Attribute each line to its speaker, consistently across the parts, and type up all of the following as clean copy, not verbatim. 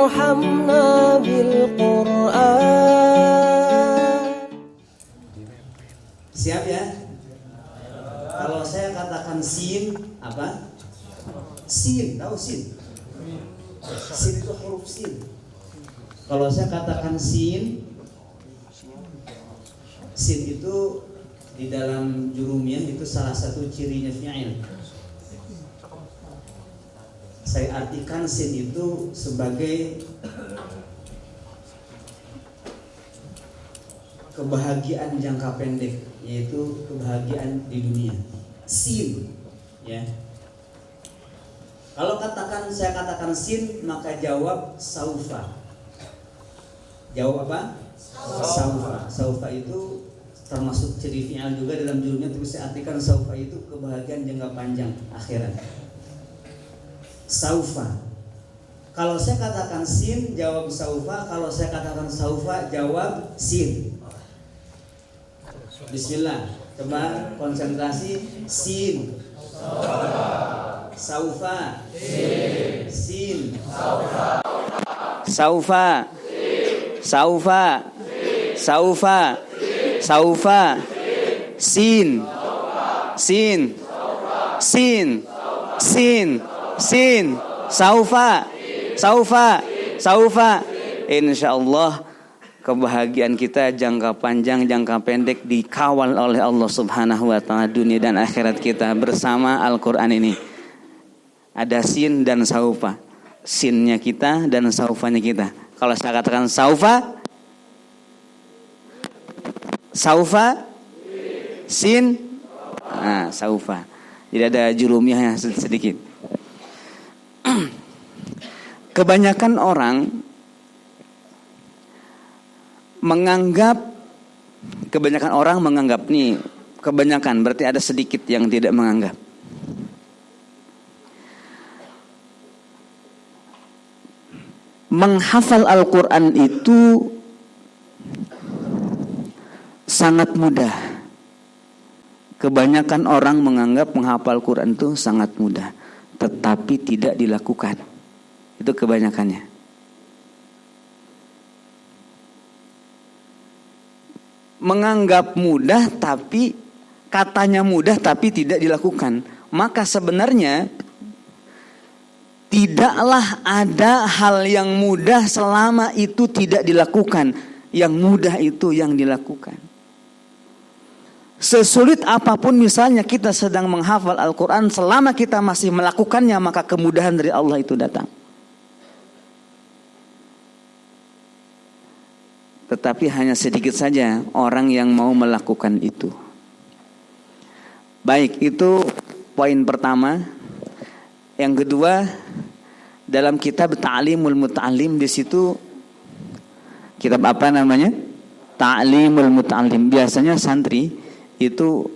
Speaker 1: ارحمنا بالقرآن.
Speaker 2: Siap ya? Kalau saya katakan sin, apa? Sin, tahu sin? Sin itu huruf sin. Kalau saya katakan sin itu di dalam jurumiyah itu salah satu cirinya fi'il. Saya artikan sin itu sebagai kebahagiaan jangka pendek, yaitu kebahagiaan di dunia. Sin, ya. Kalau saya katakan sin, maka jawab saufa. Jawab apa? Saufa. Saufa itu termasuk ciri fi'al juga dalam judulnya, tapi saya artikan saufa itu kebahagiaan jangka panjang akhirat. Saufa. Kalau saya katakan sin, jawab saufa. Kalau saya katakan saufa, jawab sin. Bismillah, coba konsentrasi. Sin, saufa, sin, saufa, saufa, saufa, saufa, sin, sin, sin, sin, sin, saufa, saufa, saufa. Insyaallah kebahagiaan kita jangka panjang, jangka pendek dikawal oleh Allah Subhanahu wa taala dunia dan akhirat kita bersama Al-Qur'an ini. Ada sin dan saufa. Sinnya kita dan saufanya kita. Kalau saya katakan saufa, saufa, sin, saufa. Jadi ada jurumiyahnya sedikit. Kebanyakan orang menganggap nih, kebanyakan berarti ada sedikit yang tidak menganggap. Menghafal Al-Quran itu sangat mudah. Kebanyakan orang menganggap menghafal Al-Quran itu sangat mudah, tetapi tidak dilakukan. Itu kebanyakannya. Menganggap mudah tapi katanya mudah tapi tidak dilakukan. Maka sebenarnya tidaklah ada hal yang mudah selama itu tidak dilakukan. Yang mudah itu yang dilakukan. Sesulit apapun misalnya kita sedang menghafal Al-Quran, selama kita masih melakukannya maka kemudahan dari Allah itu datang. Tetapi hanya sedikit saja orang yang mau melakukan itu. Baik, itu poin pertama. Yang kedua, dalam kitab Ta'limul Muta'allim, di situ kitab apa namanya? Ta'limul Muta'allim. Biasanya santri itu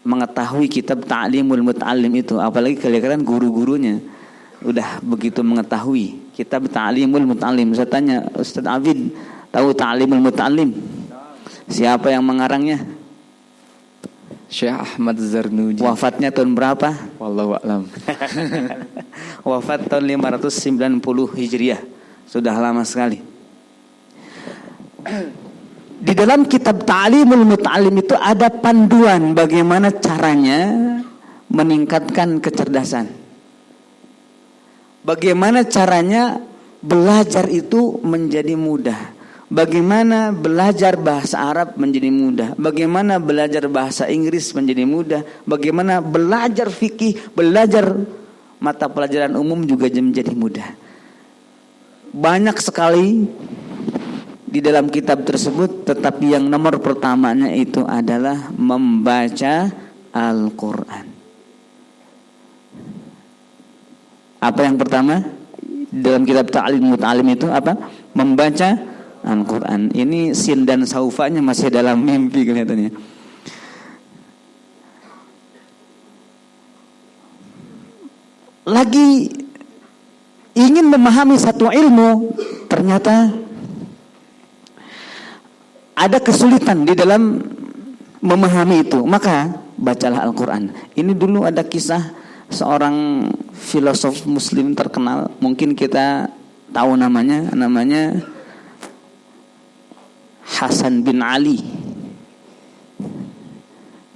Speaker 2: mengetahui kitab Ta'limul Muta'allim itu, apalagi kalian guru-gurunya udah begitu mengetahui kitab Ta'limul Muta'allim. Saya tanya, Ustaz Abid, tahu Ta'limul Muta'allim? Siapa yang mengarangnya?
Speaker 3: Syekh Ahmad Zarnuji.
Speaker 2: Wafatnya tahun berapa?
Speaker 3: Wallahu a'lam.
Speaker 2: Wafat tahun 590 Hijriah. Sudah lama sekali. Di dalam kitab Ta'limul Muta'allim itu ada panduan bagaimana caranya meningkatkan kecerdasan. Bagaimana caranya belajar itu menjadi mudah. Bagaimana belajar bahasa Arab menjadi mudah. Bagaimana belajar bahasa Inggris menjadi mudah. Bagaimana belajar fikih, belajar mata pelajaran umum juga menjadi mudah. Banyak sekali di dalam kitab tersebut, tetapi yang nomor pertamanya itu adalah membaca Al-Quran. Apa yang pertama dalam kitab Ta'limul Muta'allim itu apa? Membaca Al-Quran. Ini sin dan saufanya masih dalam mimpi kelihatannya. Lagi ingin memahami satu ilmu, ternyata ada kesulitan di dalam memahami itu, maka bacalah Al-Quran. Ini dulu ada kisah seorang filosof muslim terkenal, mungkin kita tahu namanya Hasan bin Ali,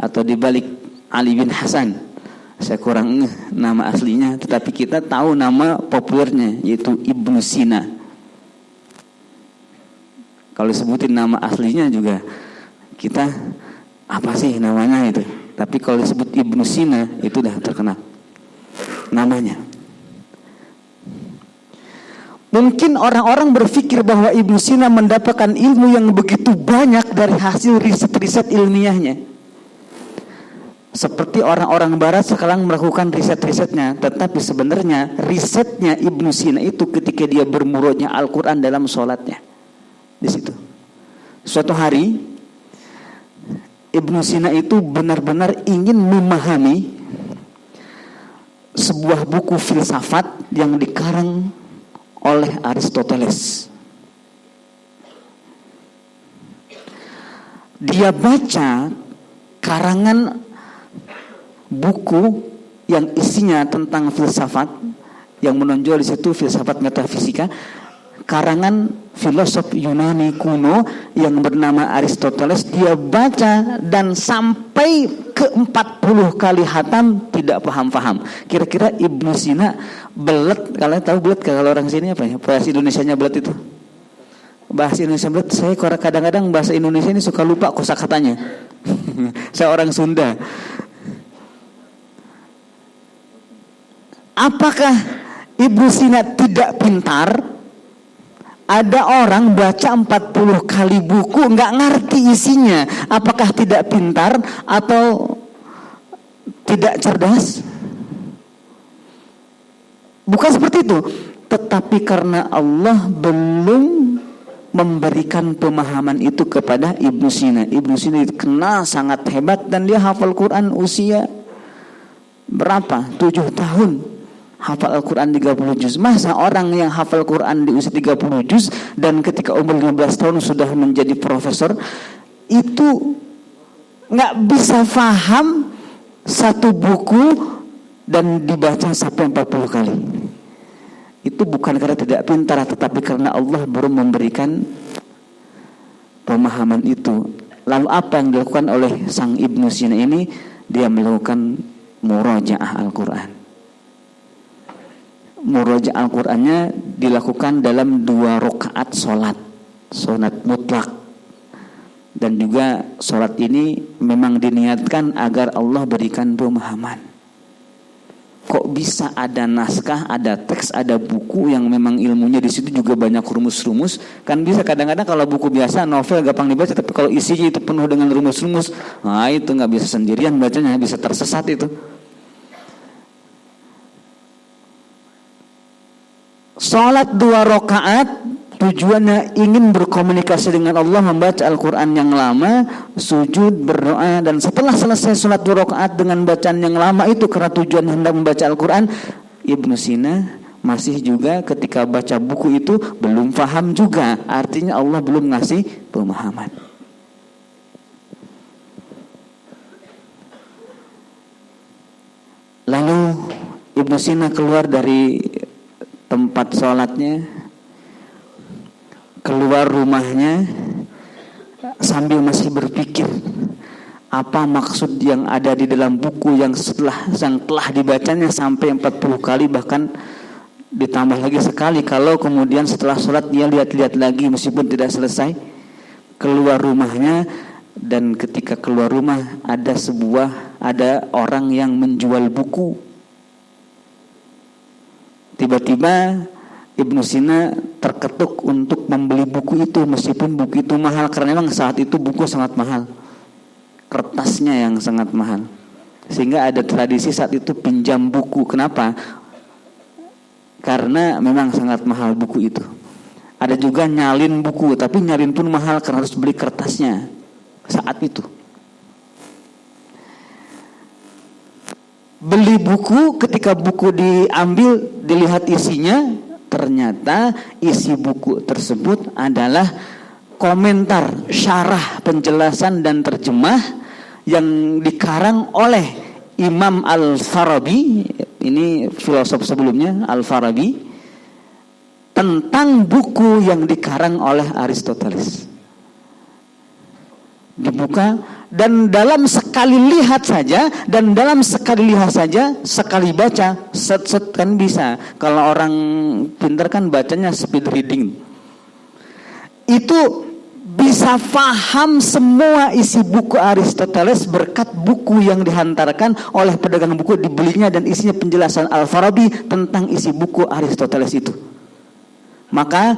Speaker 2: atau dibalik Ali bin Hasan. Saya kurang nama aslinya, tetapi kita tahu nama populernya yaitu Ibnu Sina. Kalau sebutin nama aslinya juga kita apa sih namanya itu. Tapi kalau disebut Ibnu Sina itu udah terkenal namanya. Mungkin orang-orang berpikir bahwa Ibnu Sina mendapatkan ilmu yang begitu banyak dari hasil riset-riset ilmiahnya. Seperti orang-orang barat sekarang melakukan riset-risetnya, tetapi sebenarnya risetnya Ibnu Sina itu ketika dia bermurojaah Al-Quran dalam sholatnya. Di situ. Suatu hari Ibnu Sina itu benar-benar ingin memahami sebuah buku filsafat yang dikarang oleh Aristoteles. Dia baca karangan buku yang isinya tentang filsafat, yang menonjol di situ filsafat metafisika, karangan filosof Yunani kuno yang bernama Aristoteles. Dia baca dan sampai ke 40 kali hatam tidak paham-paham. Kira-kira Ibnu Sina belet, kalian tahu belet kalau orang sini apa ya? Bahasa Indonesianya belet itu. Bahasa Indonesia belet, saya kadang-kadang bahasa Indonesia ini suka lupa kosakatanya. Saya orang Sunda. Apakah Ibnu Sina tidak pintar? Ada orang baca 40 kali buku nggak ngerti isinya. Apakah tidak pintar atau tidak cerdas? Bukan seperti itu. Tetapi karena Allah belum memberikan pemahaman itu kepada Ibnu Sina. Ibnu Sina dikenal sangat hebat dan dia hafal Quran usia berapa? 7 tahun. Hafal Al-Quran 30 juz. Masa orang yang hafal Quran di usia 30 juz dan ketika umur 15 tahun sudah menjadi profesor, itu gak bisa paham satu buku dan dibaca sampai 40 kali. Itu bukan karena tidak pintar, tetapi karena Allah belum memberikan pemahaman itu. Lalu apa yang dilakukan oleh sang Ibnu Sina ini? Dia melakukan murojaah Al-Quran. Murojaah Al-Qur'annya dilakukan dalam 2 rakaat sholat mutlak. Dan juga sholat ini memang diniatkan agar Allah berikan pemahaman. Kok bisa ada naskah, ada teks, ada buku yang memang ilmunya di situ juga banyak rumus-rumus? Kan bisa kadang-kadang kalau buku biasa novel gampang dibaca, tapi kalau isinya itu penuh dengan rumus-rumus, nah itu nggak bisa sendirian bacanya, bisa tersesat itu. Salat 2 rakaat tujuannya ingin berkomunikasi dengan Allah, membaca Al-Quran yang lama, sujud, berdoa, dan setelah selesai salat 2 rakaat dengan bacaan yang lama itu karena tujuan hendak membaca Al-Quran, Ibnu Sina masih juga ketika baca buku itu belum paham juga. Artinya Allah belum ngasih pemahaman. Lalu Ibnu Sina keluar dari tempat sholatnya, keluar rumahnya sambil masih berpikir apa maksud yang ada di dalam buku yang telah dibacanya sampai 40 kali, bahkan ditambah lagi sekali kalau kemudian setelah sholat dia lihat-lihat lagi meskipun tidak selesai. Keluar rumahnya, dan ketika keluar rumah ada orang yang menjual buku. Tiba-tiba Ibnu Sina terketuk untuk membeli buku itu, meskipun buku itu mahal, karena memang saat itu buku sangat mahal, kertasnya yang sangat mahal, sehingga ada tradisi saat itu pinjam buku. Kenapa? Karena memang sangat mahal buku itu. Ada juga nyalin buku, tapi nyalin pun mahal karena harus beli kertasnya saat itu. Beli buku, ketika buku diambil, dilihat isinya, ternyata isi buku tersebut adalah komentar, syarah, penjelasan dan terjemah yang dikarang oleh Imam Al-Farabi. Ini filosof sebelumnya, Al-Farabi, tentang buku yang dikarang oleh Aristoteles. Dibuka, dan dalam sekali lihat saja, sekali baca, set kan bisa. Kalau orang pintar kan bacanya speed reading. Itu bisa faham semua isi buku Aristoteles berkat buku yang dihantarkan oleh pedagang buku, dibelinya, dan isinya penjelasan Al-Farabi tentang isi buku Aristoteles itu. Maka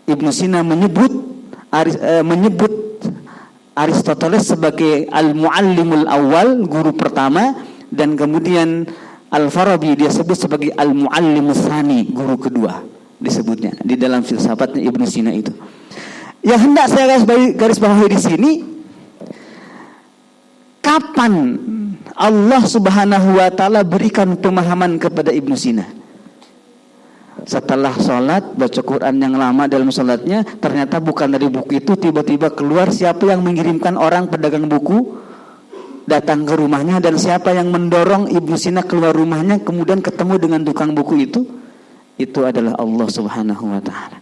Speaker 2: Ibnu Sina menyebut Aristoteles sebagai al-muallimul awal, guru pertama, dan kemudian Al-Farabi dia sebut sebagai al-muallimus tsani, guru kedua disebutnya di dalam filsafatnya Ibnu Sina itu. Yang hendak saya garis bawahi di sini, kapan Allah Subhanahu wa taala berikan pemahaman kepada Ibnu Sina? Setelah sholat, baca Quran yang lama dalam sholatnya, ternyata bukan dari buku itu, tiba-tiba keluar siapa yang mengirimkan orang pedagang buku datang ke rumahnya, dan siapa yang mendorong Ibnu Sina keluar rumahnya kemudian ketemu dengan tukang buku itu adalah Allah Subhanahu wa taala.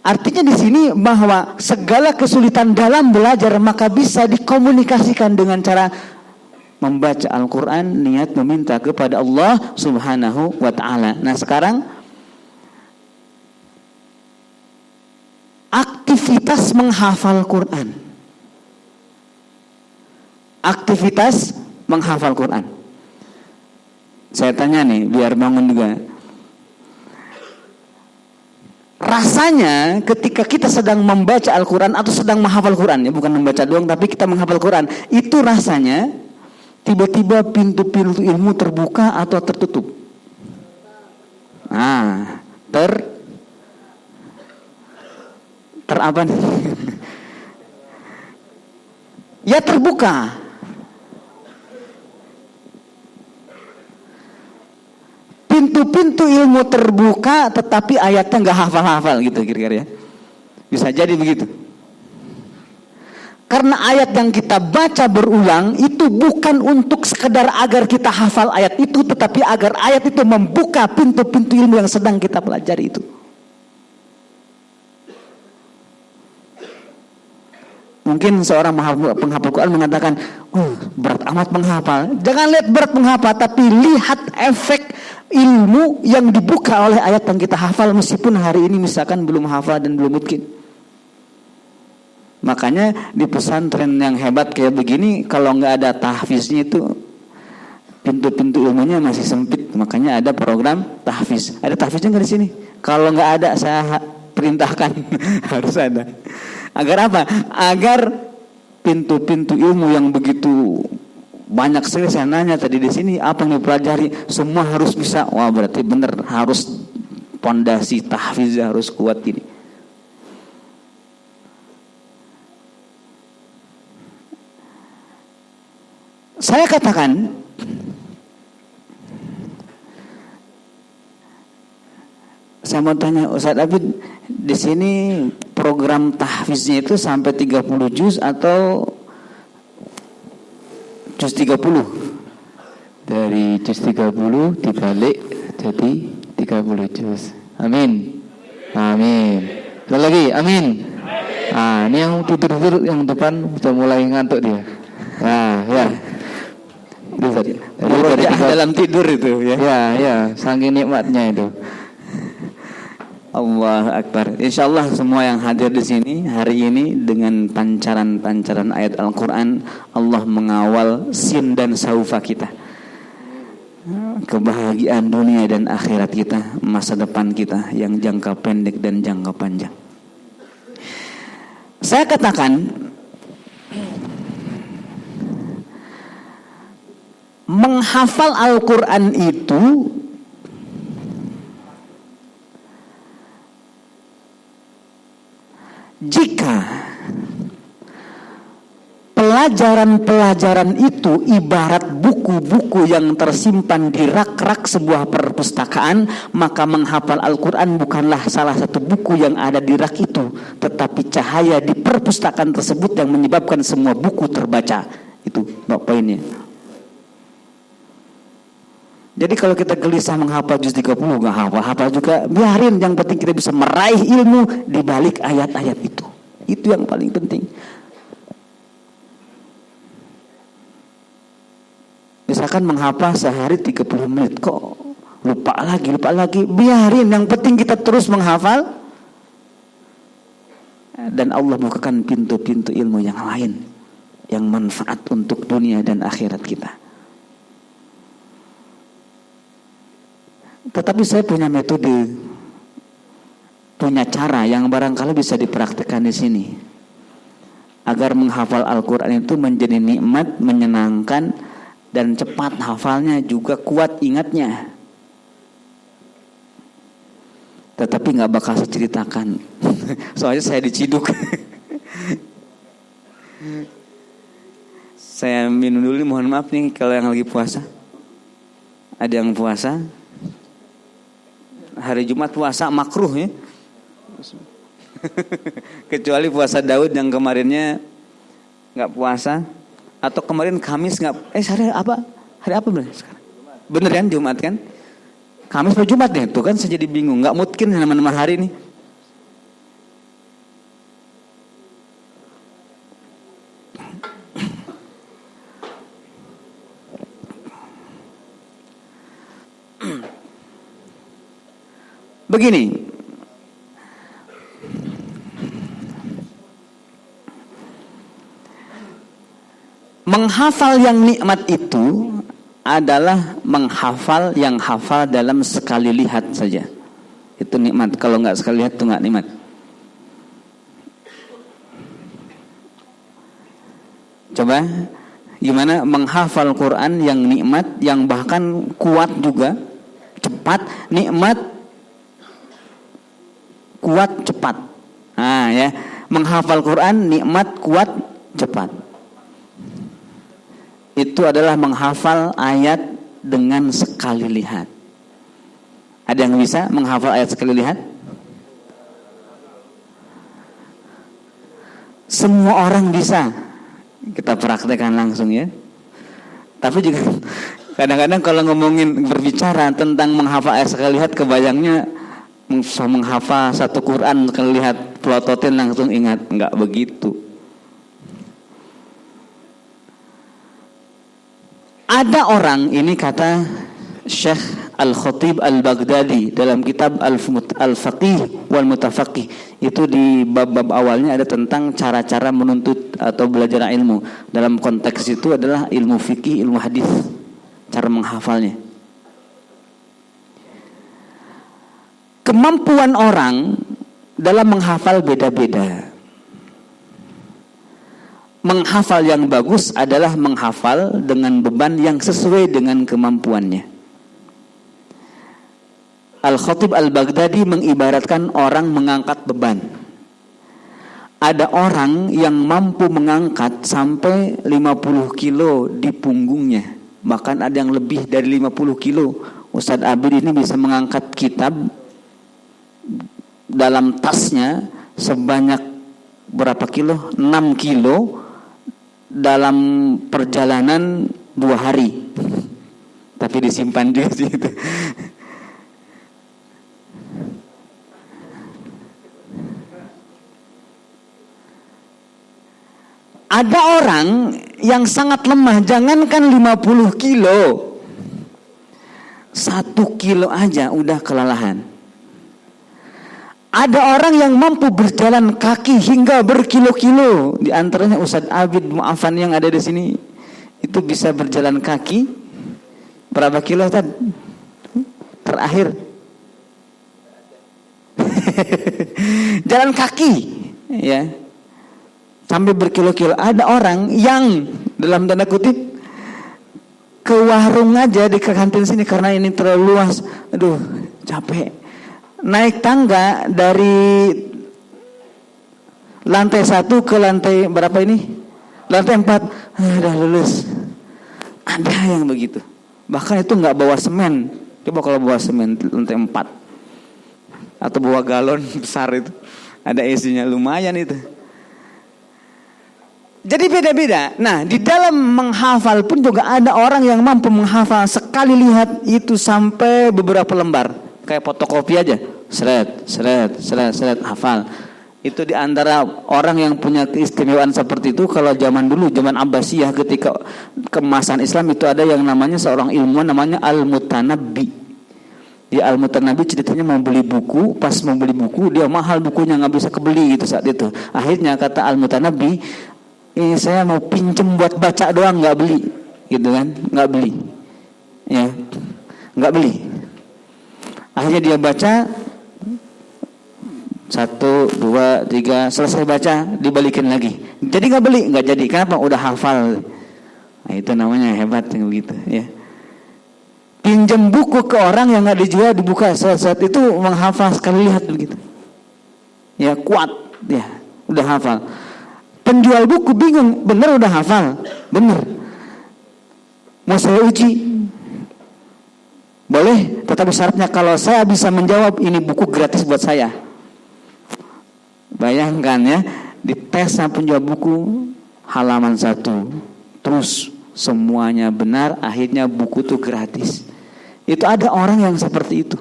Speaker 2: Artinya di sini bahwa segala kesulitan dalam belajar maka bisa dikomunikasikan dengan cara membaca Al-Quran, niat meminta kepada Allah Subhanahu wa taala. Nah, sekarang aktivitas menghafal Quran. Aktivitas menghafal Quran. Saya tanya nih, biar bangun juga. Rasanya ketika kita sedang membaca Al-Quran atau sedang menghafal Quran, ya bukan membaca doang tapi kita menghafal Quran, itu rasanya tiba-tiba pintu-pintu ilmu terbuka atau tertutup? Nah, apa nih? Ya terbuka. Pintu-pintu ilmu terbuka, tetapi ayatnya nggak hafal-hafal gitu kira-kira ya. Bisa jadi begitu. Karena ayat yang kita baca berulang itu bukan untuk sekedar agar kita hafal ayat itu, tetapi agar ayat itu membuka pintu-pintu ilmu yang sedang kita pelajari itu. Mungkin seorang penghafal Quran mengatakan, berat amat menghafal. Jangan lihat berat menghafal, tapi lihat efek ilmu yang dibuka oleh ayat yang kita hafal, meskipun hari ini misalkan belum hafal dan belum mungkin. Makanya di pesantren yang hebat kayak begini, kalau nggak ada tahfiznya itu pintu-pintu ilmunya masih sempit. Makanya ada program tahfiz. Ada tahfiznya nggak di sini? Kalau nggak ada, saya perintahkan harus ada. Agar apa? Agar pintu-pintu ilmu yang begitu banyak sekali, saya nanya tadi di sini apa yang dipelajari, semua harus bisa. Wah, berarti benar harus pondasi tahfiz harus kuat ini. Saya katakan saya mau tanya Ustaz Abid, di sini program tahfiznya itu sampai 30 juz atau juz 30? Dari juz 30 dibalik jadi 30 juz. Amin. Amin. Sekali lagi, amin. Nah, ini yang tidur-tidur yang depan sudah mulai ngantuk dia. Nah, ya. Dari dalam tidur itu ya. Ya, saking nikmatnya itu. Allahu Akbar. Insyaallah semua yang hadir di sini hari ini dengan pancaran-pancaran ayat Al-Quran, Allah mengawal sin dan saufa kita, kebahagiaan dunia dan akhirat kita, masa depan kita yang jangka pendek dan jangka panjang. Saya katakan menghafal Al-Quran itu jika pelajaran-pelajaran itu ibarat buku-buku yang tersimpan di rak-rak sebuah perpustakaan, maka menghafal Al-Quran bukanlah salah satu buku yang ada di rak itu, tetapi cahaya di perpustakaan tersebut yang menyebabkan semua buku terbaca. Itu poinnya. Jadi kalau kita gelisah menghafal juz 30 nggak hafal juga, biarin, yang penting kita bisa meraih ilmu di balik ayat-ayat itu. Itu yang paling penting. Misalkan menghafal sehari 30 menit kok lupa lagi, biarin, yang penting kita terus menghafal dan Allah bukakan pintu-pintu ilmu yang lain yang manfaat untuk dunia dan akhirat kita. Tetapi saya punya metode, punya cara yang barangkali bisa dipraktikkan di sini agar menghafal Al-Quran itu menjadi nikmat, menyenangkan, dan cepat hafalnya, juga kuat ingatnya. Tetapi nggak bakal saya ceritakan, soalnya saya diciduk. Saya minum dulu, mohon maaf nih kalau yang lagi puasa. Ada yang puasa hari Jumat puasa makruh ya. Kecuali puasa Daud yang kemarinnya nggak puasa, atau kemarin Kamis nggak. Hari apa? Hari apa bener sekarang? Bener kan Jumat kan? Kamis atau Jumat deh, tuh kan saya jadi bingung. Nggak mungkin nama-nama hari nih. Begini, menghafal yang nikmat itu adalah menghafal yang hafal dalam sekali lihat saja. Itu nikmat. Kalau nggak sekali lihat itu nggak nikmat. Coba gimana menghafal Quran yang nikmat, yang bahkan kuat juga, cepat, nikmat, kuat, cepat. Nah ya, menghafal Quran nikmat, kuat, cepat. Itu adalah menghafal ayat dengan sekali lihat. Ada yang bisa menghafal ayat sekali lihat? Semua orang bisa. Kita praktekkan langsung ya. Tapi juga kadang-kadang kalau ngomongin berbicara tentang menghafal ayat sekali lihat, kebayangnya menghafal satu Quran sekali lihat, pelototin langsung ingat. Enggak begitu. Ada orang, ini kata Syekh Al-Khatib Al-Baghdadi dalam kitab Al-Faqih wal Mutafaqih, itu di bab-bab awalnya ada tentang cara-cara menuntut atau belajar ilmu. Dalam konteks itu adalah ilmu fikih, ilmu hadis, cara menghafalnya. Kemampuan orang dalam menghafal beda-beda. Menghafal yang bagus adalah menghafal dengan beban yang sesuai dengan kemampuannya. Al-Khatib Al-Baghdadi mengibaratkan orang mengangkat beban. Ada orang yang mampu mengangkat sampai 50 kilo di punggungnya. Bahkan ada yang lebih dari 50 kilo. Ustadz Abid ini bisa mengangkat kitab dalam tasnya sebanyak berapa kilo? 6 kilo dalam perjalanan 2 hari. Tapi disimpan di situ. Ada orang yang sangat lemah, jangankan 50 kilo, 1 kilo aja udah kelelahan. Ada orang yang mampu berjalan kaki hingga berkilo-kilo. Di antaranya Ustadz Abid Mu'afan yang ada di sini, itu bisa berjalan kaki berapa kilo tadi? Terakhir jalan kaki ya, sampai berkilo-kilo. Ada orang yang dalam tanda kutip ke warung aja di kantin sini karena ini terlalu luas, aduh capek, naik tangga dari lantai 1 ke lantai berapa ini? Lantai 4, udah lulus. Ada yang begitu. Bahkan itu nggak bawa semen. Coba kalau bawa semen lantai 4 atau bawa galon besar itu, ada isinya lumayan itu. Jadi beda-beda. Nah, di dalam menghafal pun juga ada orang yang mampu menghafal sekali lihat itu sampai beberapa lembar. Kayak fotokopi aja. Seret, hafal. Itu di antara orang yang punya keistimewaan seperti itu. Kalau zaman dulu, zaman Abbasiyah ketika keemasan Islam itu ada yang namanya seorang ilmuwan namanya Al-Mutanabbi. Di Al-Mutanabbi ceritanya mau beli buku, pas mau beli buku dia mahal bukunya, nggak bisa kebeli gitu saat itu. Akhirnya kata Al-Mutanabbi, ini saya mau pinjem buat baca doang, nggak beli, gitu kan? Nggak beli, ya, nggak beli. Akhirnya dia baca 1, 2, 3, selesai baca dibalikin lagi. Jadi nggak beli, nggak jadi. Kenapa? Udah hafal. Nah, itu namanya hebat begitu, ya. Pinjam buku ke orang yang nggak dijual, dibuka saat itu menghafal sekali lihat begitu. Ya kuat, ya udah hafal. Penjual buku bingung, bener udah hafal, bener. Mau saya uji, boleh. Tetapi syaratnya kalau saya bisa menjawab ini buku gratis buat saya. Bayangkan ya, dites sama penjual buku halaman 1, terus semuanya benar, akhirnya buku itu gratis. Itu ada orang yang seperti itu.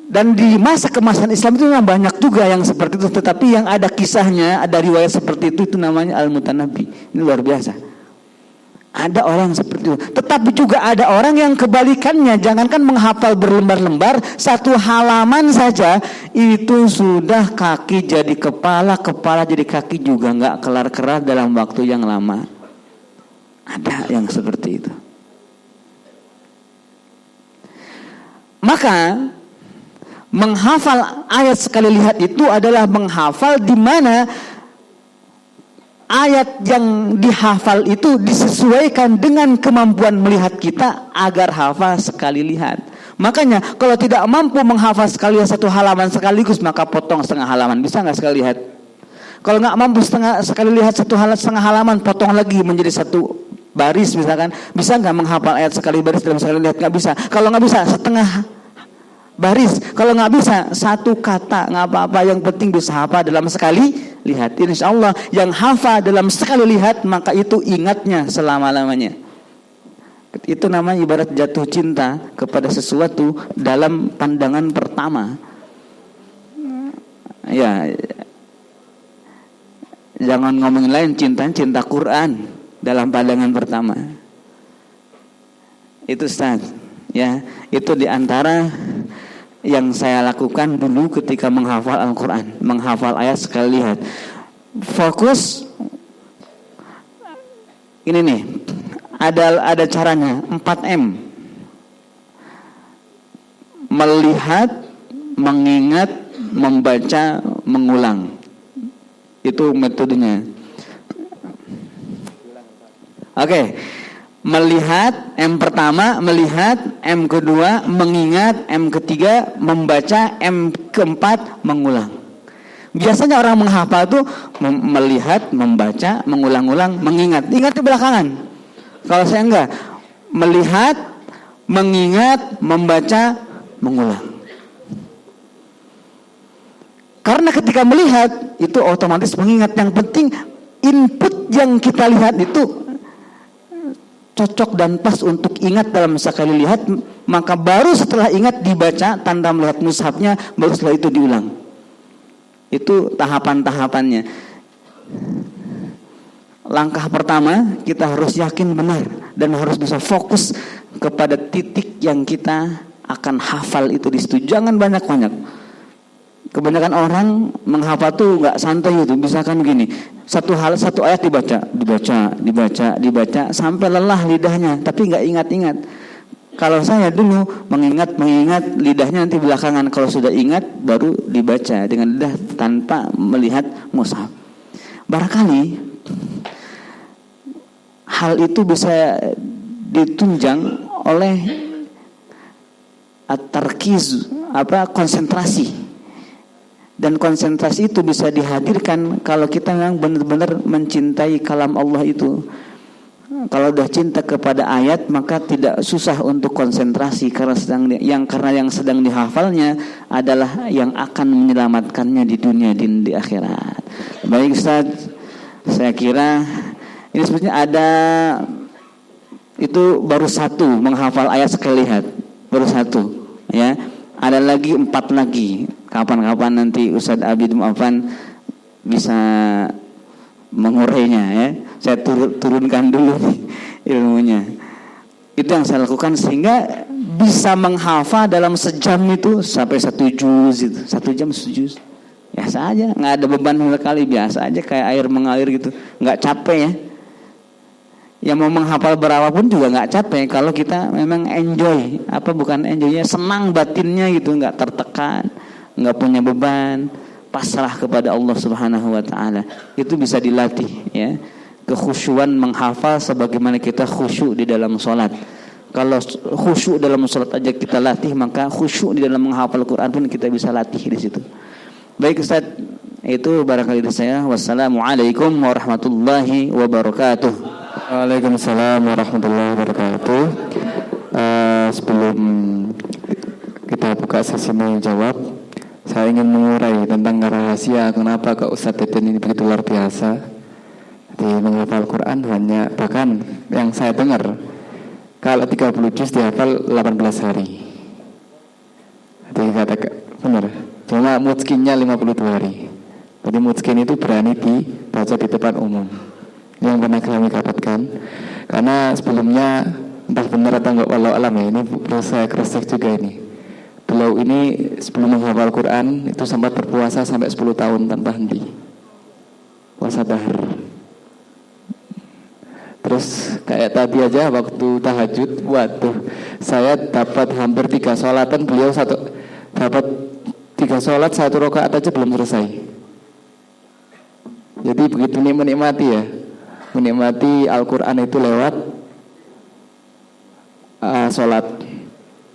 Speaker 2: Dan di masa keemasan Islam itu memang banyak juga yang seperti itu. Tetapi yang ada kisahnya, ada riwayat seperti itu namanya Al-Mutanabbi. Ini luar biasa. Ada orang seperti itu. Tetapi juga ada orang yang kebalikannya. Jangankan menghafal berlembar-lembar, 1 halaman saja itu sudah kaki jadi kepala, kepala jadi kaki juga nggak kelar-kelar dalam waktu yang lama. Ada yang seperti itu. Maka menghafal ayat sekali lihat itu adalah menghafal di mana ayat yang dihafal itu disesuaikan dengan kemampuan melihat kita agar hafal sekali lihat. Makanya kalau tidak mampu menghafal sekali 1 halaman sekaligus, maka potong setengah halaman. Bisa nggak sekali lihat? Kalau nggak mampu sekali lihat 1,5 halaman, potong lagi menjadi 1 baris misalkan. Bisa nggak menghafal ayat sekali baris dalam sekali lihat? Nggak bisa. Kalau nggak bisa, setengah baris. Kalau nggak bisa, 1 kata, nggak apa-apa. Yang penting bisa hafal dalam sekali lihat. Insya Allah yang hafal dalam sekali lihat, maka itu ingatnya selama-lamanya. Itu namanya ibarat jatuh cinta kepada sesuatu dalam pandangan pertama. Ya, jangan ngomongin lain, cinta Quran dalam pandangan pertama. Itu Ustaz, ya, itu diantara yang saya lakukan dulu ketika menghafal Al-Quran, menghafal ayat sekali lihat. Fokus. Ini nih, ada caranya, 4M. Melihat, mengingat, membaca, mengulang. Itu metodenya. Oke. Melihat, M pertama, melihat, M kedua, mengingat, M ketiga, membaca, M keempat, mengulang. Biasanya orang menghafal itu melihat, membaca, mengulang-ulang, mengingat. Ingat di belakangan. Kalau saya enggak, melihat, mengingat, membaca, mengulang. Karena ketika melihat itu otomatis mengingat. Yang penting input yang kita lihat itu cocok dan pas untuk ingat dalam sekali lihat, maka baru setelah ingat dibaca tanda melihat mushafnya, baru setelah itu diulang. Itu tahapan-tahapannya. Langkah pertama, kita harus yakin benar dan harus bisa fokus kepada titik yang kita akan hafal itu di situ. Jangan banyak-banyak. Kebanyakan orang menghafal tuh nggak santai itu. Misalkan gini, satu ayat dibaca sampai lelah lidahnya, tapi nggak ingat-ingat. Kalau saya dulu mengingat lidahnya nanti belakangan. Kalau sudah ingat baru dibaca dengan lidah tanpa melihat mushaf. Barangkali hal itu bisa ditunjang oleh at-tarkiz, konsentrasi. Dan konsentrasi itu bisa dihadirkan kalau kita memang benar-benar mencintai kalam Allah itu. Kalau sudah cinta kepada ayat, maka tidak susah untuk konsentrasi karena yang sedang dihafalnya adalah yang akan menyelamatkannya di dunia dan di akhirat. Baik Ustaz, Saya kira ini sebenarnya ada itu baru satu menghafal ayat sekali lihat, baru satu ya. Ada lagi 4 lagi. Kapan-kapan nanti Ustadz Abid Mu'afan bisa mengurainya ya. Saya turunkan dulu nih ilmunya. Itu yang saya lakukan sehingga bisa menghafal dalam sejam itu sampai 1 juz itu. 1 jam 1 juz. Biasa aja, nggak ada beban sekali, biasa aja kayak air mengalir gitu, nggak capek ya. Yang mau menghafal berapapun juga nggak capek kalau kita memang enjoy, bukan enjoynya, senang batinnya gitu, nggak tertekan, nggak punya beban, pasrah kepada Allah Subhanahu Wa Taala. Itu bisa dilatih ya, kekhusyuan menghafal sebagaimana kita khusyuk di dalam sholat. Kalau khusyuk dalam sholat aja kita latih, maka khusyuk di dalam menghafal Quran pun kita bisa latih di situ. Baik Ustaz, itu barangkali dari saya. Wassalamualaikum warahmatullahi wabarakatuh.
Speaker 3: Waalaikumsalam warahmatullahi wabarakatuh. Sebelum kita buka sesi nanya jawab, saya ingin mengurai tentang rahasia kenapa kok Ustaz Deden ini begitu luar biasa di menghafal Quran. Hanya bahkan yang saya dengar kalau 30 juz dihafal 18 hari. Jadi katakan benar. Cuma mutskinnya 52 hari. Jadi mutskin itu berani dibaca di depan umum. Yang pernah kami dapatkan. Karena sebelumnya entah benar atau enggak, walau alam ya, ini perlu saya cross check juga ini. Beliau ini sebelum menghafal Quran itu sempat berpuasa sampai 10 tahun tanpa henti. Puasa dahar. Terus kayak tadi aja waktu tahajud, waduh, saya dapat hampir 3 sholatan, beliau dapat 3 sholat 1 rakaat aja belum selesai. Jadi begitu menikmati ya, menikmati Al-Quran itu lewat sholat.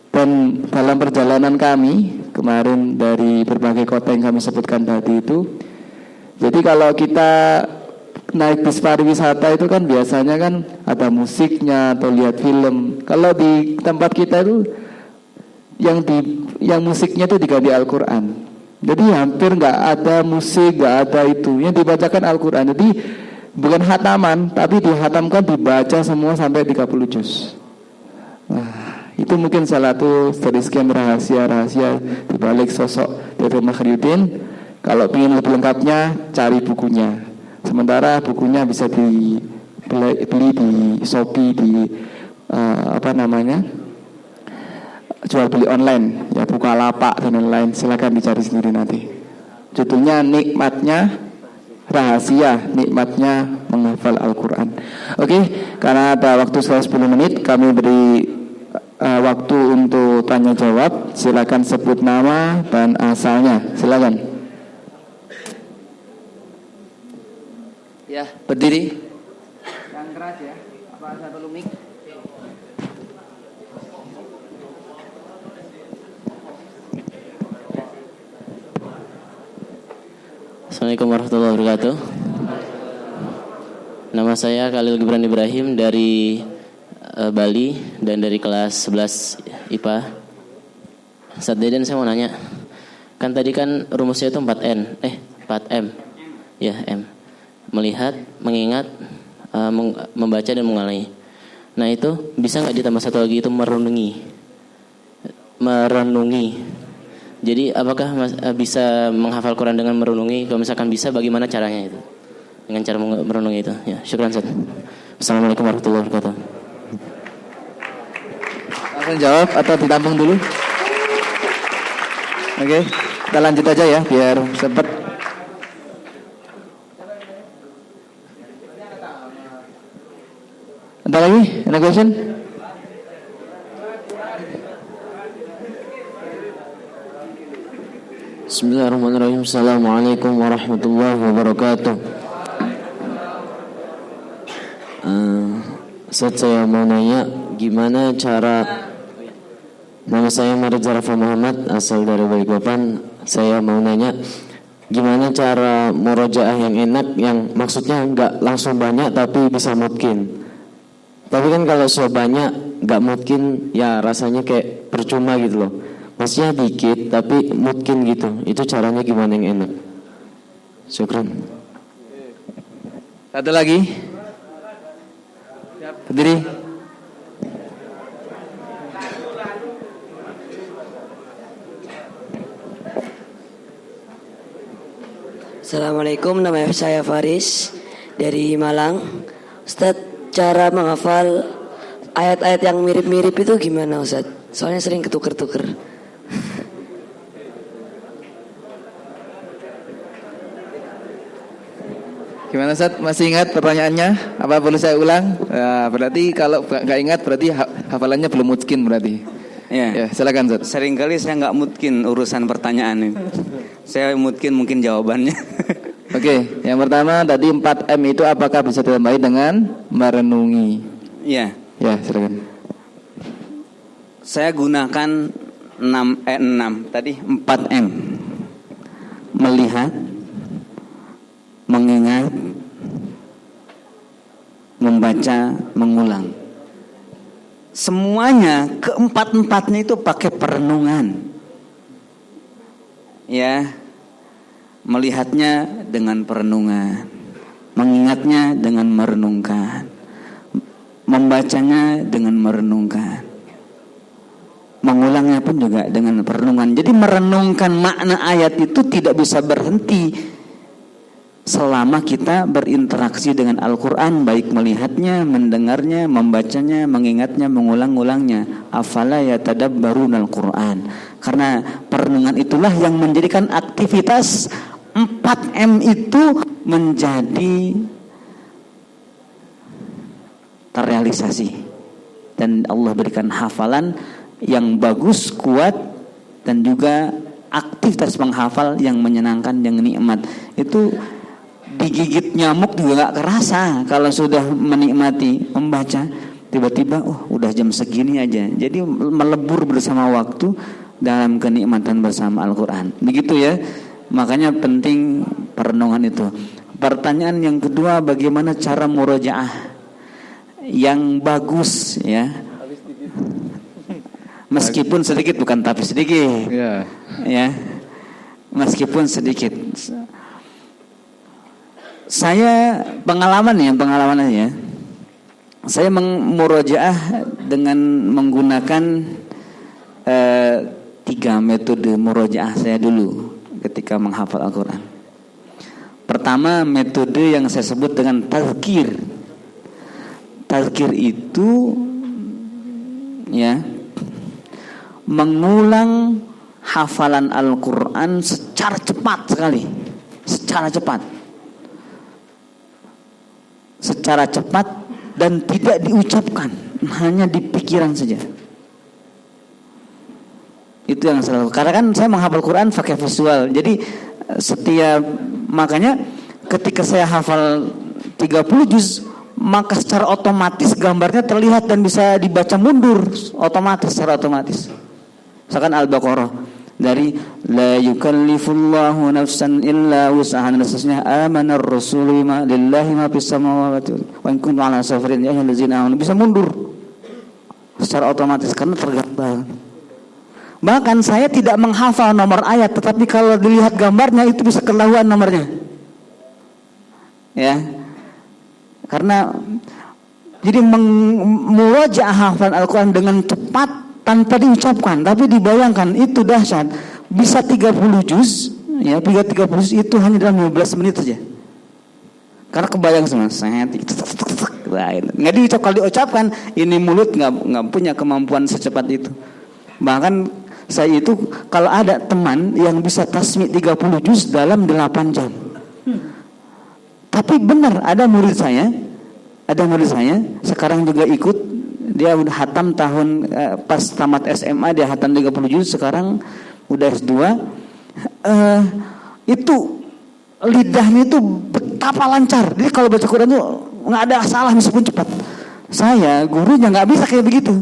Speaker 3: Dan dalam perjalanan kami kemarin dari berbagai kota yang kami sebutkan tadi itu, jadi kalau kita naik bis pariwisata itu kan biasanya kan ada musiknya atau lihat film. Kalau di tempat kita itu yang musiknya itu diganti Al-Quran. Jadi hampir nggak ada musik, nggak ada itu. Yang dibacakan Al-Quran. Jadi bukan khataman, tapi dihatamkan, dibaca semua sampai 30 juz. Nah, itu mungkin salah satu dari sekian rahasia di balik sosok Deden Makhriuddin. Kalau ingin lebih lengkapnya, cari bukunya. Sementara bukunya bisa beli di Shopee, di jual beli online ya, Bukalapak dan lain-lain, silakan dicari sendiri nanti. Judulnya Nikmatnya Rahasia Nikmatnya Menghafal Al-Quran. Oke, karena ada waktu selama 10 menit, kami beri waktu untuk tanya jawab. Silakan sebut nama dan asalnya. Silakan.
Speaker 2: Ya, berdiri. Yang keras ya. Apa saya perlu mic?
Speaker 4: Assalamualaikum warahmatullahi wabarakatuh. Nama saya Khalil Gibran Ibrahim dari Bali dan dari kelas 11 IPA. Ustaz Deden, saya mau nanya. Kan tadi kan rumusnya itu 4M. Ya, M. Melihat, mengingat, membaca dan mengulangi. Nah, itu bisa enggak ditambah satu lagi, itu merenungi. Jadi apakah bisa menghafal Quran dengan merenungi? Kalau misalkan bisa, bagaimana caranya itu? Dengan cara merenungi itu. Ya, syukran Ustaz. Assalamualaikum warahmatullahi wabarakatuh.
Speaker 3: Langsung jawab atau ditampung dulu? Oke, kita lanjut aja ya biar cepat. Ada lagi? Ada question?
Speaker 4: Bismillahirrahmanirrahim. Assalamualaikum warahmatullahi wabarakatuh. Ustaz, saya mau nanya, gimana cara, nama saya Marja Rafa Muhammad, asal dari Balikpapan. Saya mau nanya, gimana cara murojaah yang enak, yang maksudnya enggak langsung banyak tapi bisa mungkin. Tapi kan kalau sudah banyak enggak mungkin, ya rasanya kayak percuma gitu loh. Maksudnya dikit tapi mungkin gitu. Itu caranya gimana yang enak? Syukran.
Speaker 3: Satu lagi. Berdiri.
Speaker 5: Assalamualaikum, nama saya Faris dari Malang. Ustadz, cara menghafal ayat-ayat yang mirip-mirip itu gimana Ustadz? Soalnya sering ketuker-tuker.
Speaker 3: Gimana Ustaz? Masih ingat pertanyaannya? Apa perlu saya ulang? Nah, berarti kalau nggak ingat berarti hafalannya belum mungkin berarti. Ya, silakan Ustaz.
Speaker 2: Seringkali saya nggak mungkin urusan pertanyaan ini. Saya mungkin jawabannya.
Speaker 3: Oke, yang pertama tadi 4M itu apakah bisa ditambahi dengan merenungi?
Speaker 2: Iya.
Speaker 3: Ya, silakan.
Speaker 2: Saya gunakan 6 tadi 4M. Melihat, mengingat, membaca, mengulang. Semuanya keempat-empatnya itu pakai perenungan. Ya. Melihatnya dengan perenungan, mengingatnya dengan merenungkan, membacanya dengan merenungkan, mengulangnya pun juga dengan perenungan. Jadi merenungkan makna ayat itu tidak bisa berhenti selama kita berinteraksi dengan Al-Quran, baik melihatnya, mendengarnya, membacanya, mengingatnya, mengulang-ulangnya. Afala yatadabbaruna Al-Quran. Karena perenungan itulah yang menjadikan aktivitas 4M itu menjadi terrealisasi. Dan Allah berikan hafalan yang bagus, kuat, dan juga aktivitas menghafal yang menyenangkan, yang nikmat. Itu digigit nyamuk juga gak kerasa kalau sudah menikmati membaca. Tiba-tiba udah jam segini aja. Jadi melebur bersama waktu dalam kenikmatan bersama Al-Quran. Begitu ya. Makanya penting perenungan itu. Pertanyaan yang kedua, bagaimana cara murojaah yang bagus ya? Meskipun sedikit, bukan tapi sedikit. Ya. Meskipun sedikit. Saya pengalaman aja. Saya murojaah dengan menggunakan 3 metode murojaah saya dulu ketika menghafal Al-Quran. Pertama, metode yang saya sebut dengan tazkir. Tazkir itu ya, mengulang hafalan Al-Quran secara cepat sekali. Secara cepat dan tidak diucapkan, hanya di pikiran saja. Itu yang selalu. Karena kan saya menghafal Quran pakai visual. Jadi makanya ketika saya hafal 30 juz, maka secara otomatis gambarnya terlihat dan bisa dibaca mundur secara otomatis. Misalkan Al-Baqarah dari la yukallifullahu nafsan illa wus'aha, seterusnya amanar rasulu bima lillahi ma fis samawati wa in kuntum ala safarin ya ayyuhallazina amanu, bisa mundur secara otomatis karena tergambar. Bahkan saya tidak menghafal nomor ayat, tetapi kalau dilihat gambarnya itu bisa ketahuan nomornya. Ya. Karena jadi murojaah hafalan Al-Quran dengan cepat tanpa diucapkan, tapi dibayangkan, itu dahsyat. Bisa 30 juz, ya, 30 juz itu hanya dalam 15 menit saja. Karena kebayang semua, nggak diucap. Kalau diucapkan, ini mulut nggak punya kemampuan secepat itu. Bahkan saya itu kalau ada teman yang bisa tasmi 30 juz dalam 8 jam. Tapi benar, ada murid saya sekarang juga ikut. Dia udah hatam pas tamat SMA dia hatam 30 juz, sekarang udah S2. Itu lidahnya itu betapa lancar. Jadi kalau baca Quran itu nggak ada salah meskipun cepat. Saya gurunya nggak bisa kayak begitu.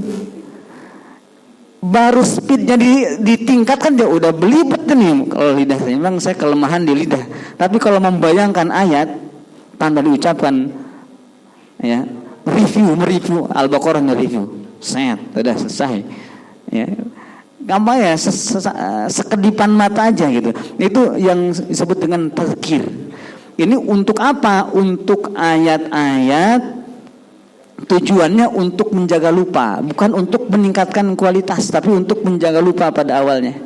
Speaker 2: Baru speednya ditingkatkan dia udah belibet nih kalau lidah saya. Memang saya kelemahan di lidah. Tapi kalau membayangkan ayat tanpa diucapkan, ya, mereview Al-Baqarah, review, udah selesai. Ya, gampang ya, sekedipan mata aja gitu. Itu yang disebut dengan tazkir. Ini untuk apa? Untuk ayat-ayat tujuannya untuk menjaga lupa, bukan untuk meningkatkan kualitas, tapi untuk menjaga lupa pada awalnya,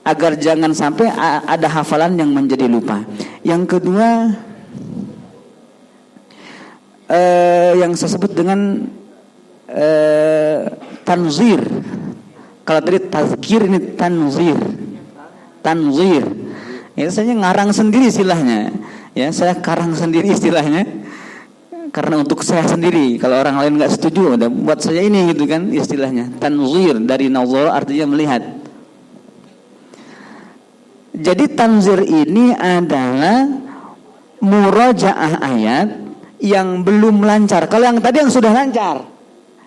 Speaker 2: agar jangan sampai ada hafalan yang menjadi lupa. Yang kedua, yang saya sebut dengan tanzir. Kalau tadi tazkir, ini tanzir. Ya, saya ngarang sendiri istilahnya. Ya, saya karang sendiri istilahnya. Karena untuk saya sendiri, kalau orang lain nggak setuju, udah buat saya ini gitu kan istilahnya. Tanzir dari nazar artinya melihat. Jadi tanzir ini adalah murajaah ayat yang belum lancar. Kalau yang tadi yang sudah lancar,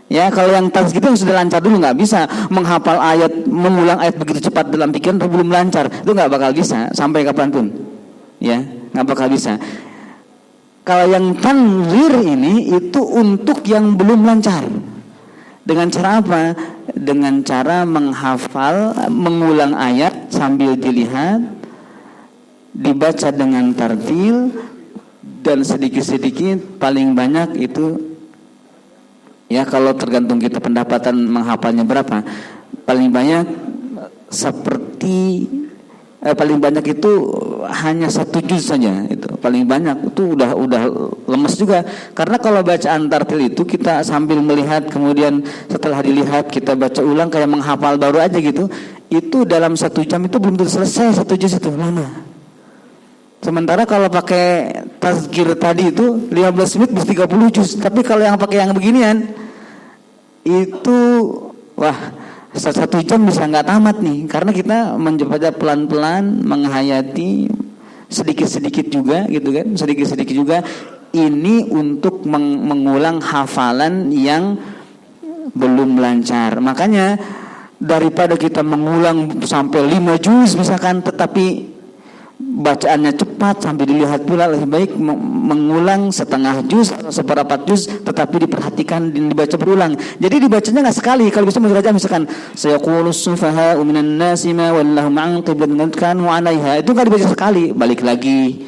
Speaker 2: ya kalau yang tazkir yang sudah lancar dulu, nggak bisa menghafal ayat, mengulang ayat begitu cepat dalam pikiran belum lancar, itu nggak bakal bisa sampai kapanpun, ya nggak bakal bisa. Kalau yang tanzir ini itu untuk yang belum lancar. Dengan cara apa? Dengan cara menghafal, mengulang ayat sambil dilihat, dibaca dengan tartil, dan sedikit-sedikit, paling banyak itu, ya kalau tergantung kita pendapatan menghafalnya berapa, paling banyak seperti paling banyak itu hanya 1 juz saja, itu paling banyak. Itu udah lemes juga, karena kalau bacaan tartil itu kita sambil melihat, kemudian setelah dilihat kita baca ulang kayak menghafal baru aja gitu. Itu dalam 1 jam itu belum selesai 1 juz, itu lama. Sementara kalau pakai tazkir tadi itu 15 menit bisa 30 juz. Tapi kalau yang pakai yang beginian itu wah, 1 jam bisa nggak tamat nih, karena kita membaca pelan-pelan, menghayati sedikit-sedikit juga gitu kan, sedikit-sedikit juga. Ini untuk mengulang hafalan yang belum lancar. Makanya daripada kita mengulang sampai 5 juz misalkan, tetapi bacaannya cepat sampai dilihat pula, lebih baik mengulang setengah juz atau seperempat juz, tetapi diperhatikan dan dibaca berulang. Jadi dibacanya nggak sekali. Kalau bisa mengajak misalkan sayaqulus sufaha'u minan nasi ma wallahum an qiblatin kanu 'alaiha, itu nggak dibaca sekali, balik lagi.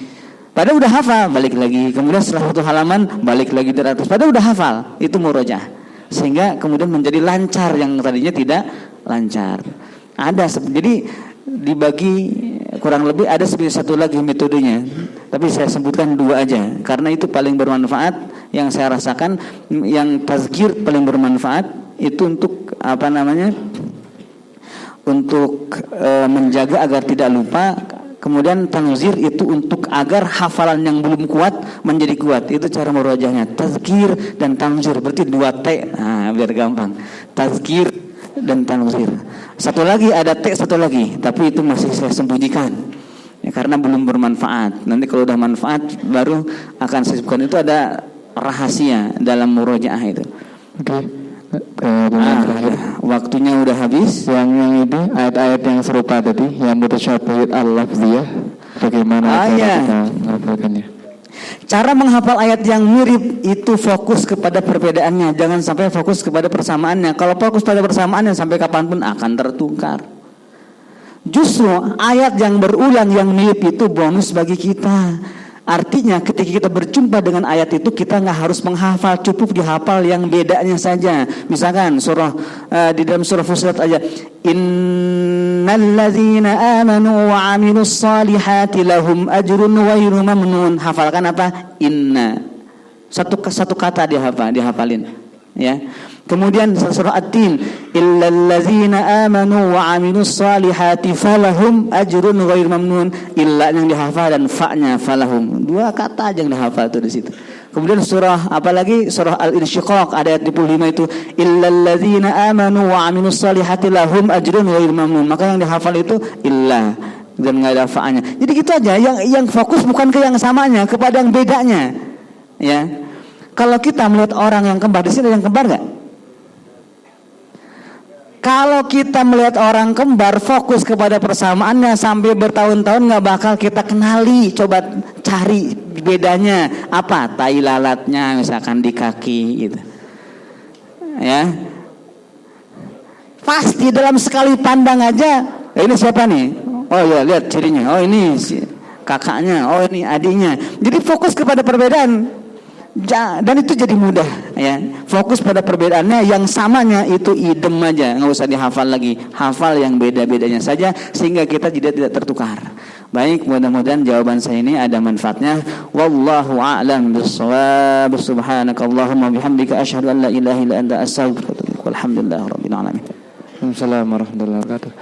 Speaker 2: Padahal udah hafal, balik lagi. Kemudian setelah 1 halaman balik lagi dari atas. Padahal udah hafal. Itu murojaah. Sehingga kemudian menjadi lancar yang tadinya tidak lancar. Jadi dibagi kurang lebih ada 1 lagi metodenya, tapi saya sebutkan 2 aja karena itu paling bermanfaat. Yang saya rasakan yang tazkir paling bermanfaat itu untuk untuk menjaga agar tidak lupa. Kemudian tanzir itu untuk agar hafalan yang belum kuat menjadi kuat. Itu cara merojahnya, tazkir dan tanzir, berarti 2 T. Nah, biar gampang, tazkir dan tanzir. 1 lagi ada T, 1 lagi, tapi itu masih saya sembunyikan ya, karena belum bermanfaat. Nanti kalau udah manfaat baru akan saya sebutkan. Itu ada rahasia dalam murojaah itu.
Speaker 3: Oke.
Speaker 2: Waktunya udah habis.
Speaker 3: Yang ini ayat-ayat yang serupa tadi, yang mutasyabih al-lafziyah, bagaimana cara kita menghafalkannya?
Speaker 2: Cara menghafal ayat yang mirip itu fokus kepada perbedaannya, jangan sampai fokus kepada persamaannya. Kalau fokus pada persamaannya sampai kapanpun akan tertukar. Justru ayat yang berulang yang mirip itu bonus bagi kita. Artinya ketika kita berjumpa dengan ayat itu, kita nggak harus menghafal, cukup dihafal yang bedanya saja. Misalkan di dalam surah Fussilat aja, innalladzina amanu wa 'amilus salihati lahum ajrun ghairu mamnun. Hafalkan apa? Inna. Satu kata dihafalin. Ya. Kemudian surah At-Tin, illalladzina amanu wa 'amilus salihati falahum ajrun ghairu mamnun. Illa yang dihafal dan fa-nya falahum. 2 kata aja yang dihafal tuh di situ. Kemudian surah apalagi? Surah Al-Insyiqaq ayat 25 itu, illalladzina amanu wa 'amilus salihati lahum ajrun ghairu mamnun. Maka yang dihafal itu illa dan enggak ada fa-nya. Jadi gitu aja, yang fokus bukan ke yang samanya, kepada yang bedanya. Ya. Kalau kita melihat orang yang kembar, di sini ada yang kembar enggak? Kalau kita melihat orang kembar, fokus kepada persamaannya sampai bertahun-tahun nggak bakal kita kenali. Coba cari bedanya apa? Tai lalatnya misalkan di kaki gitu. Ya. Pasti dalam sekali pandang aja, ini siapa nih? Oh ya, lihat cirinya. Oh ini kakaknya, oh ini adiknya. Jadi fokus kepada perbedaan. Dan itu jadi mudah ya. Fokus pada perbedaannya, yang samanya itu idem aja, nggak usah dihafal lagi. Hafal yang beda-bedanya saja sehingga kita tidak tertukar. Baik, mudah-mudahan jawaban saya ini ada manfaatnya. Wallahu a'lam bishawab. Subhanakallahumma bihamdika asyhadu an la ilaha illa anta astaghfiruka wa atubu ilaik. Walhamdulillahirabbil alamin.
Speaker 3: Assalamualaikum warahmatullahi wabarakatuh.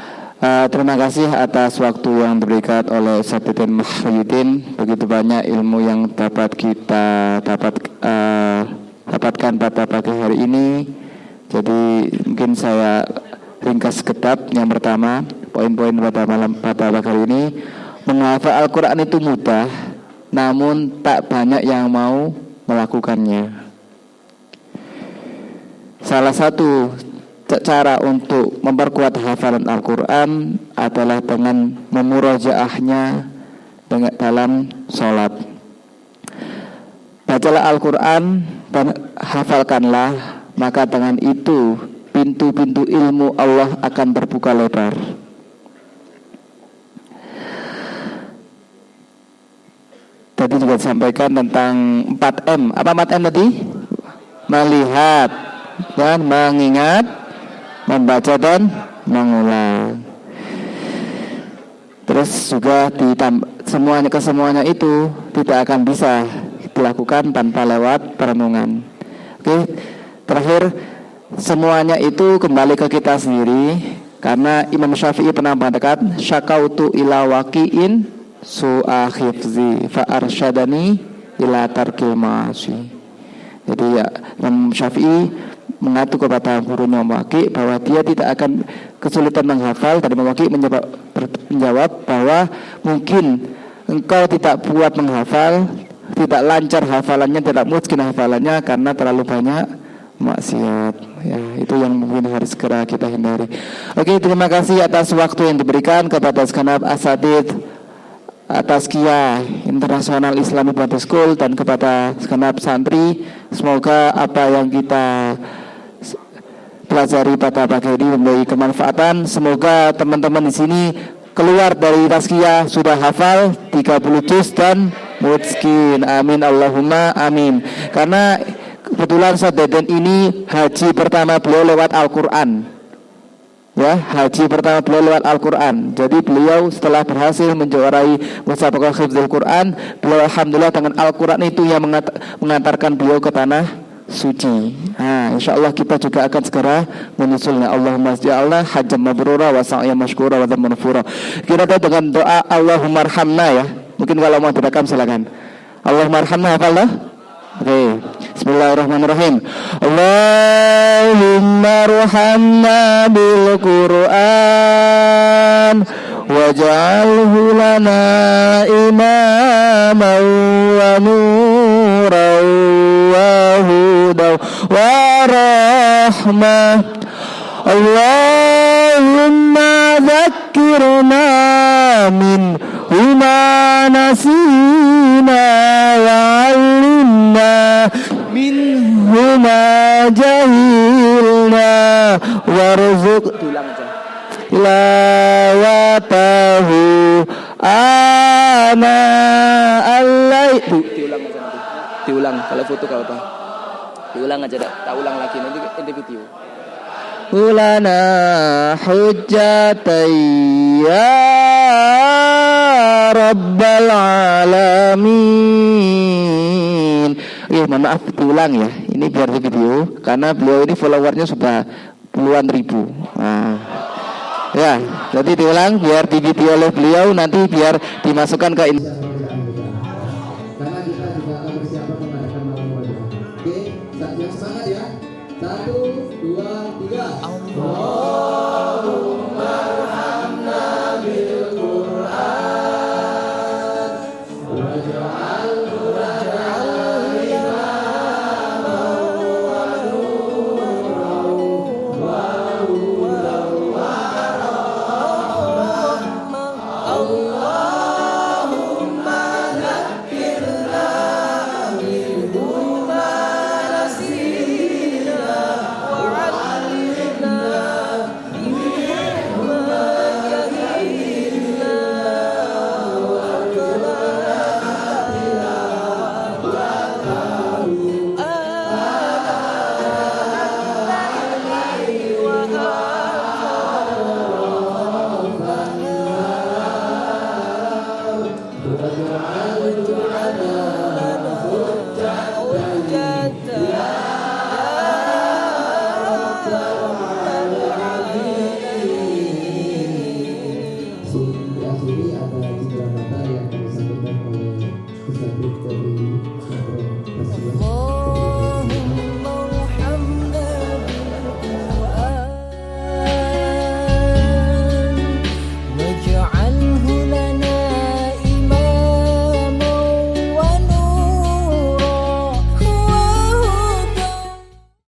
Speaker 3: Terima kasih atas waktu yang diberikan oleh Ustaz Titin Muhyiddin. Begitu banyak ilmu yang dapat kita dapatkan pada pagi hari ini. Jadi mungkin saya ringkas sekejap. Yang pertama, poin-poin pada pagi hari ini, menghafal Al-Quran itu mudah, namun tak banyak yang mau melakukannya. Salah satu cara untuk memperkuat hafalan Al-Quran adalah dengan memurajaahnya dalam sholat. Bacalah Al-Quran dan hafalkanlah, maka dengan itu pintu-pintu ilmu Allah akan terbuka lebar. Tadi juga disampaikan tentang 4M. Apa 4M tadi? Melihat dan mengingat, membaca dan mengulang. Terus juga semuanya itu tidak akan bisa dilakukan tanpa lewat perenungan. Oke, terakhir, semuanya itu kembali ke kita sendiri, karena Imam Syafi'i pernah mengatakan, syakautu ila waqi'in su'a hifzi fa arsyadani ila tarkil ma'asi. Jadi ya, Imam Syafi'i mengatur kepada gurunya Waki bahwa dia tidak akan kesulitan menghafal. Tadi Waki menjawab bahwa mungkin engkau tidak buat menghafal, tidak lancar hafalannya, tidak mungkin hafalannya karena terlalu banyak maksiat. Ya, itu yang mungkin harus segera kita hindari. Oke, terima kasih atas waktu yang diberikan kepada segenap asatidz atas Kia Internasional Islamic Body School dan kepada segenap santri. Semoga apa yang kita pelajari pada pagi ini memberi kemanfaatan. Semoga teman-teman di sini keluar dari Tazkiyah sudah hafal 30 juz dan mutskin. Amin Allahumma amin. Karena kebetulan Ustaz Deden ini haji pertama beliau lewat Al-Quran. Ya, haji pertama beliau lewat Al-Quran. Jadi beliau setelah berhasil menjuarai musabaqah hifdzul Quran, beliau alhamdulillah dengan Al-Quran itu yang mengantarkan beliau ke tanah suci. Nah, insyaallah kita juga akan segera menyusulnya. Allahumma ja'alna hajjan mabrura wa sa'yan mashkura wa dhamman mafura. Kita dengan doa Allahumma arhamna ya. Mungkin kalau mau direkam silakan. Allahumma arhamna, hafallah. Oke. Bismillahirrahmanirrahim. Allahumma arhamna bil Qur'an waj'alhu lana imaman wa nuran wa hudan wa rahmah. Allahumma dzakkirna min ma nasina wa 'allimna minhu ma jahilna warzuq tilawatahu ana allai. Diulang kalau foto kalau apa? Diulang aja dah. Tak ulang lagi nanti video. Ulana hujjatai ya rabbal alamin. Mohon maaf diulang ya. Ini biar di video karena beliau ini followernya sudah puluhan ribu. Nah, ya, jadi diulang biar di video oleh beliau, nanti biar dimasukkan ke ini. Karena kita juga akan bersiap mengadakan malam wajah. Oke, semangat ya. 1, 2, 3. Allah.